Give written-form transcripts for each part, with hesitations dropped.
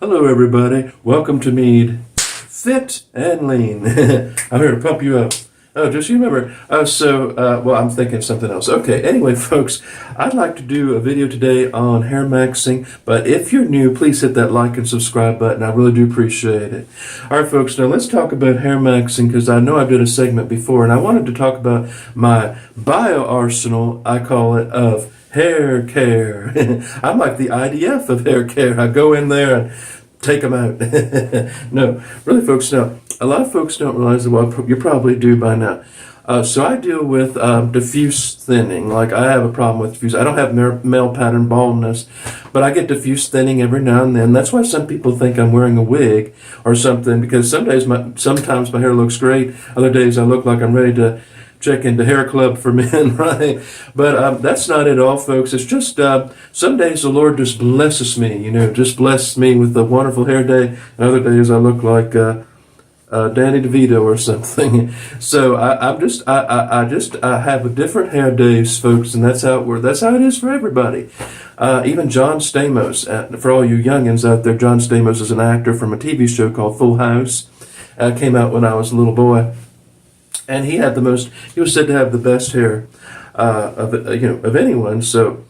Hello, everybody. Welcome to Mead. Fit and lean. I'm here to pump you up. Oh, just you remember. Well, I'm thinking of something else. Okay, anyway, folks, I'd like to do a video today on hair maxing, but if you're new, please hit that like and subscribe button. I really do appreciate it. All right, folks, now let's talk about hair maxing because I know I did a segment before, and I wanted to talk about my bio-arsenal, I call it, of hair care. I'm like the IDF of hair care. I go in there and take them out. No, really, folks, no. A lot of folks don't realize that, well, you probably do by now. So I deal with diffuse thinning. Like, I have a problem with diffuse. I don't have male pattern baldness, but I get diffuse thinning every now and then. That's why some people think I'm wearing a wig or something, because sometimes my hair looks great. Other days I look like I'm ready to check into hair club for men, right? But that's not it all, folks. It's just some days the Lord just blesses me, just blesses me with a wonderful hair day. And other days I look like Danny DeVito or something. So I have a different hair days, folks, and that's how it is for everybody. Even John Stamos, for all you youngins out there, John Stamos is an actor from a TV show called Full House. Came out when I was a little boy. And he was said to have the best hair of anyone. So,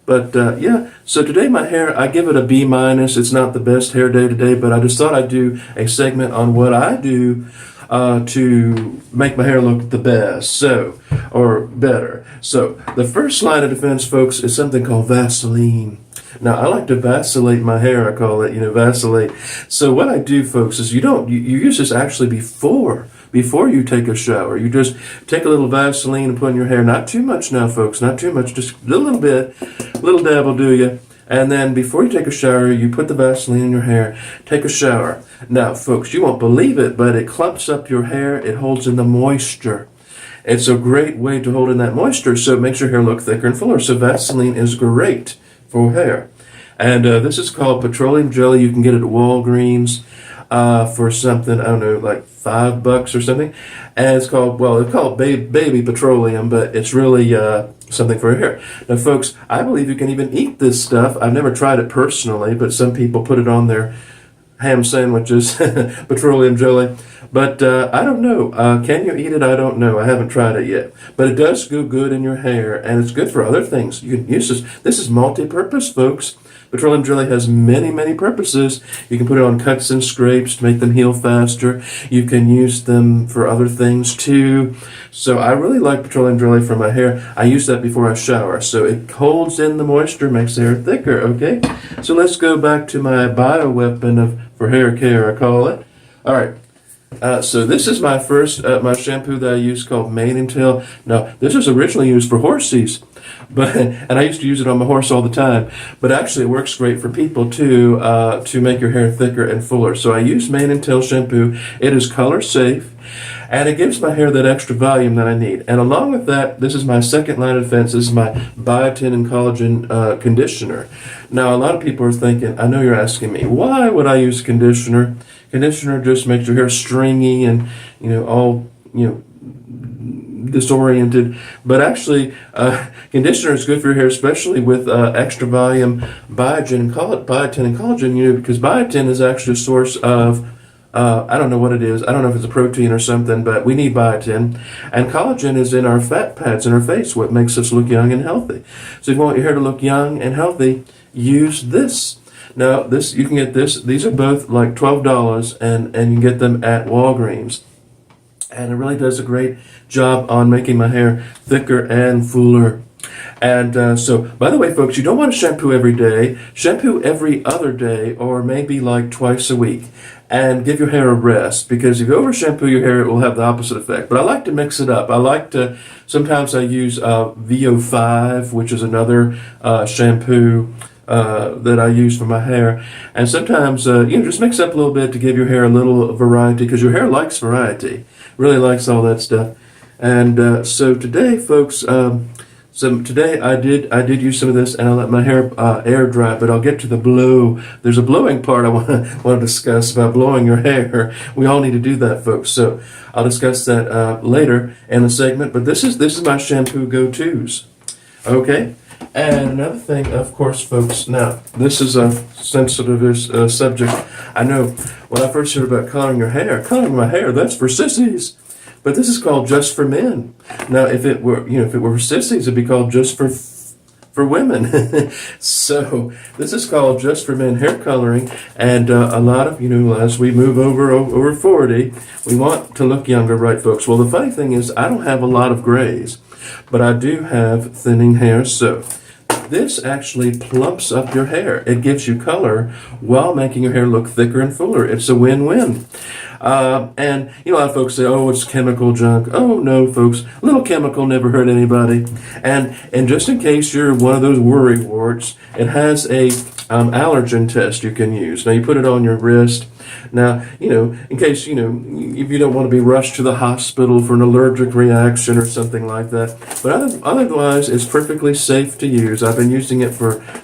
so today my hair, I give it a B-. It's not the best hair day today, but I just thought I'd do a segment on what I do to make my hair look the best, or better. So the first line of defense, folks, is something called Vaseline. Now, I like to vacillate my hair, I call it, vacillate. So what I do, folks, is you use this actually before you take a shower. You just take a little Vaseline and put in your hair. Not too much now, folks, not too much, just a little bit, little dab will do you. And then before you take a shower, you put the Vaseline in your hair, take a shower. Now, folks, you won't believe it, but it clumps up your hair, it holds in the moisture. It's a great way to hold in that moisture, so it makes your hair look thicker and fuller. So Vaseline is great for hair. And this is called petroleum jelly. You can get it at Walgreens for something, I don't know, like $5 or something. And it's called baby petroleum, but it's really something for your hair. Now, folks, I believe you can even eat this stuff. I've never tried it personally, but some people put it on their ham sandwiches, petroleum jelly. But I don't know. Can you eat it? I don't know. I haven't tried it yet. But it does go good in your hair, and it's good for other things. You can use this. This is multi-purpose, folks. Petroleum jelly has many, many purposes. You can put it on cuts and scrapes to make them heal faster. You can use them for other things too. So I really like petroleum jelly for my hair. I use that before I shower. So it holds in the moisture, makes the hair thicker, okay? So let's go back to my bioweapon for hair care, I call it. All right. So this is my my shampoo that I use called Mane and Tail. Now, this was originally used for horses, and I used to use it on my horse all the time. But actually, it works great for people too, to make your hair thicker and fuller. So I use Mane and Tail shampoo. It is color safe, and it gives my hair that extra volume that I need. And along with that, this is my second line of defense. This is my biotin and collagen conditioner. Now, a lot of people are thinking, I know you're asking me, why would I use conditioner? Conditioner just makes your hair stringy and, all, disoriented. But actually, conditioner is good for your hair, especially with extra volume biotin and collagen, because biotin is actually a source of, I don't know what it is. I don't know if it's a protein or something, but we need biotin. And collagen is in our fat pads in our face, what makes us look young and healthy. So if you want your hair to look young and healthy, use this. Now, you can get this. These are both like $12, and you can get them at Walgreens. And it really does a great job on making my hair thicker and fuller. And so, by the way, folks, you don't want to shampoo every day. Shampoo every other day, or maybe like twice a week. And give your hair a rest, because if you over shampoo your hair, it will have the opposite effect. But I like to mix it up. Sometimes I use VO5, which is another shampoo that I use for my hair. And sometimes, just mix up a little bit to give your hair a little variety, because your hair likes variety. Really likes all that stuff. And so today, folks, today I did use some of this, and I let my hair air dry, but I'll get to the blow. There's a blowing part I want to discuss about blowing your hair. We all need to do that, folks. So I'll discuss that later in the segment. But this is my shampoo go-tos. Okay, And another thing, of course, folks, now, this is a sensitive subject. I know when I first heard about coloring my hair, that's for sissies. But this is called Just for Men. Now, if it were, if it were for sissies, it'd be called Just for Women. So this is called Just for Men hair coloring. And a lot of, as we move over 40, we want to look younger, right, folks? Well, the funny thing is, I don't have a lot of grays, but I do have thinning hair. So this actually plumps up your hair. It gives you color while making your hair look thicker and fuller. It's a win-win. And a lot of folks say, oh, it's chemical junk. Oh, no, folks. A little chemical never hurt anybody. And just in case you're one of those worry warts, it has a allergen test you can use. Now, you put it on your wrist. Now, in case, if you don't want to be rushed to the hospital for an allergic reaction or something like that. But otherwise, it's perfectly safe to use. I've been using it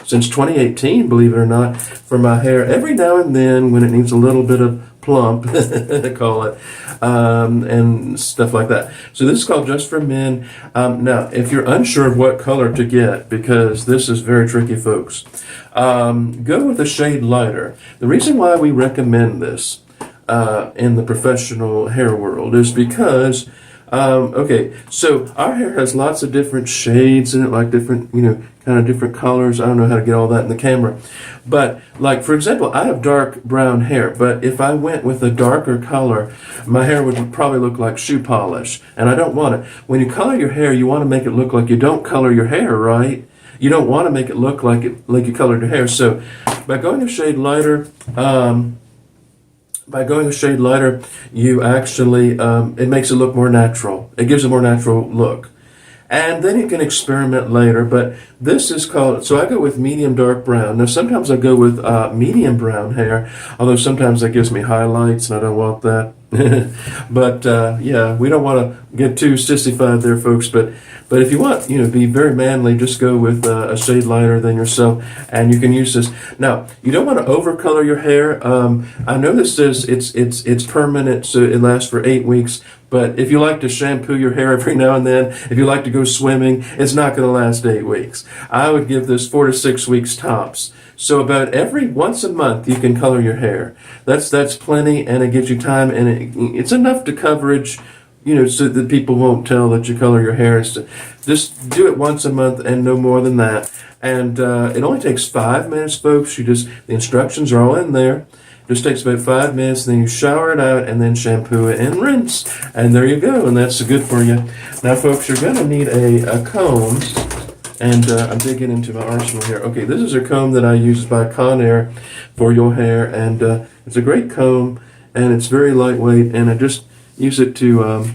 since 2018, believe it or not, for my hair. Every now and then when it needs a little bit of plump, call it, and stuff like that. So this is called Just for Men. Now, if you're unsure of what color to get, because this is very tricky, folks, go with a shade lighter. The reason why we recommend this in the professional hair world is because okay, so our hair has lots of different shades in it, like different, kind of different colors. I don't know how to get all that in the camera. But, like, for example, I have dark brown hair, but if I went with a darker color, my hair would probably look like shoe polish, and I don't want it. When you color your hair, you want to make it look like you don't color your hair, right? You don't want to make it look like you colored your hair. So, by going a shade lighter, you actually, it makes it look more natural. It gives a more natural look. And then you can experiment later, but this is called, so I go with medium dark brown. Now, sometimes I go with medium brown hair, although sometimes that gives me highlights, and I don't want that. But, yeah, we don't want to get too sissified there, folks, but if you want, be very manly, just go with a shade lighter than yourself, and you can use this. Now, you don't want to overcolor your hair. I know this says it's permanent, so it lasts for 8 weeks, but if you like to shampoo your hair every now and then, if you like to go swimming, it's not going to last 8 weeks. I would give this 4 to 6 weeks tops. So about once a month, you can color your hair. That's plenty, and it gives you time, and it's enough to coverage, so that people won't tell that you color your hair. Just do it once a month and no more than that. And it only takes 5 minutes, folks. The instructions are all in there. It just takes about 5 minutes, then you shower it out, and then shampoo it and rinse. And there you go, and that's good for you. Now, folks, you're going to need a comb. And I'm digging into my arsenal here. Okay, this is a comb that I use by Conair for your hair, and it's a great comb, and it's very lightweight, and I just use it to,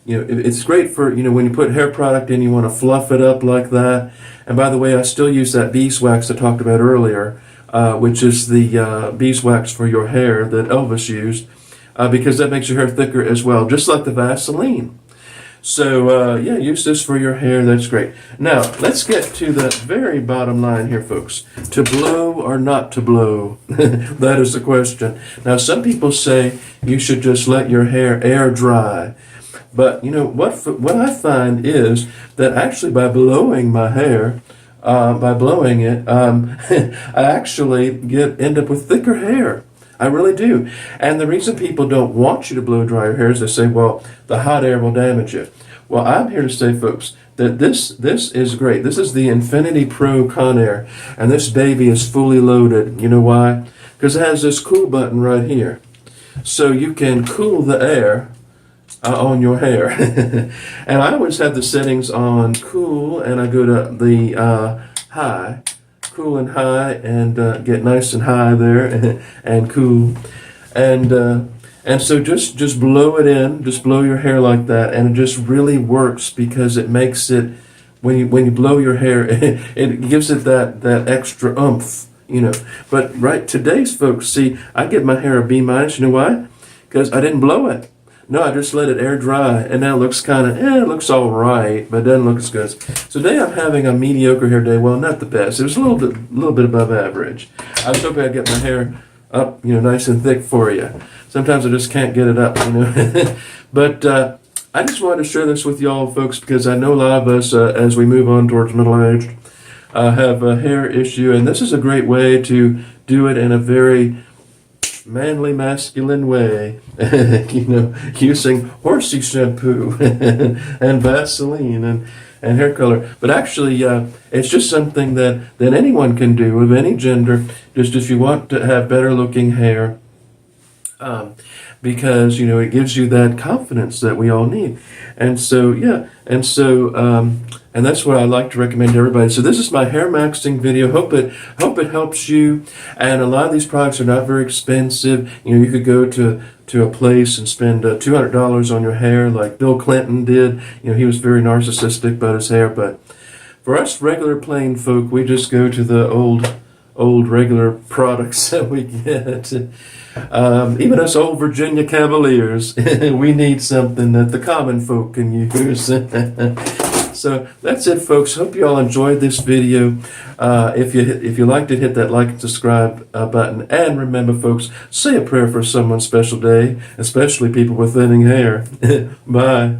it's great for, when you put hair product in, you want to fluff it up like that. And by the way, I still use that beeswax I talked about earlier, which is the beeswax for your hair that Elvis used, because that makes your hair thicker as well, just like the Vaseline. So, yeah, use this for your hair. That's great. Now, let's get to the very bottom line here, folks. To blow or not to blow? That is the question. Now, some people say you should just let your hair air dry. But, what I find is that actually by blowing my hair, I actually end up with thicker hair. I really do. And the reason people don't want you to blow dry your hair is they say, well, the hot air will damage it. Well, I'm here to say, folks, that this is great. This is the Infinity Pro Conair, and this baby is fully loaded. You know why? Because it has this cool button right here. So you can cool the air on your hair. And I always have the settings on cool, and I go to the high. Cool and high, and get nice and high there, and cool, and so just blow it in, just blow your hair like that, and it just really works because it makes it when you blow your hair, it gives it that extra oomph, But today's folks, see, I give my hair a B-. You know why? Because I didn't blow it. No, I just let it air dry, and now it looks it looks all right, but it doesn't look as good. So today I'm having a mediocre hair day. Well, not the best. It was a little bit above average. I was hoping I'd get my hair up, nice and thick for you. Sometimes I just can't get it up, But I just wanted to share this with y'all, folks, because I know a lot of us, as we move on towards middle age, have a hair issue, and this is a great way to do it in a very manly, masculine way, using horsey shampoo and Vaseline and hair color. But actually, it's just something that anyone can do of any gender, just if you want to have better looking hair. Because it gives you that confidence that we all need, and so and that's what I like to recommend to everybody. So this is my hair maxing video. Hope it helps you. And a lot of these products are not very expensive. You could go to a place and spend $200 on your hair, like Bill Clinton did. He was very narcissistic about his hair, but for us regular plain folk, we just go to the old regular products that we get. Even us old Virginia Cavaliers, we need something that the common folk can use. So that's it, folks. Hope you all enjoyed this video. If you liked it, hit that like and subscribe button. And remember, folks, say a prayer for someone's special day, especially people with thinning hair. Bye.